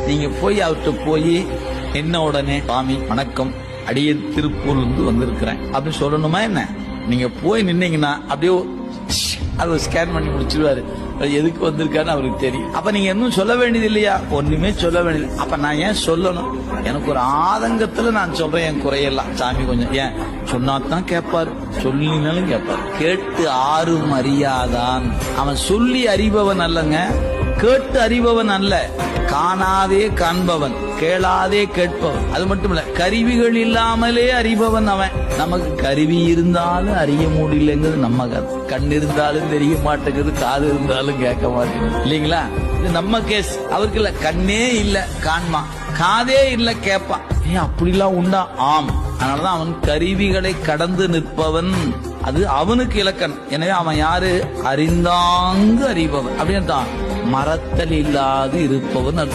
நீங்க போய் அவர்கிட்ட போய் என்ன உடனே சாமி வணக்கம், அடியே திருப்பூர்ல இருந்து வந்திருக்கிறேன் அப்படின்னு சொல்லணுமா என்ன? நீங்க போய் நின்னீங்கன்னா அப்படியே அதை ஸ்கேன் பண்ணி முடிச்சிருவாரு. எதுக்கு வந்திருக்கான்னு அவருக்கு தெரியும். அப்ப நீங்க இன்னும் சொல்ல வேண்டியது இல்லையா? ஒண்ணுமே சொல்ல வேண்டியது. அப்ப நான் ஏன் சொல்லணும்? எனக்கு ஒரு ஆதங்கத்துல நான் சொல்றேன் என் குறையெல்லாம். சாமி கொஞ்சம் ஏன் சொன்னாதான் கேட்பாரு, சொல்லினாலும் கேட்பாரு. கேட்டு ஆறும் அறியாதான். அவன் சொல்லி அறிபவன் அல்லங்க, கேட்டு அறிபவன் அல்ல. காணாதே காண்பவன், கேளாதே கேட்பவன். அது மட்டும் இல்ல, கருவிகள் இல்லாமலே அறிபவன் அவன். நமக்கு கருவி இருந்தாலும் அறிய முடியலங்கிறது நம்ம கதை. கண் இருந்தாலும் தெரிய மாட்டேங்குது, காது இருந்தாலும் கேட்க மாட்டேங்குது, இல்லீங்களா? இது நம்ம கேஸ். அவருக்கு இல்ல, கண்ணே இல்ல காண்மா, காதே இல்ல கேட்பான். அப்படிலாம் உண்டா? ஆம். அதனாலதான் அவன் கருவிகளை கடந்து நிற்பவன். அது அவனுக்கு இலக்கணம். எனவே அவன் யாரு? அறிந்தாங்கு அறிபவன். அப்படின்னு மறத்தல் இல்லாது இருப்பவன்.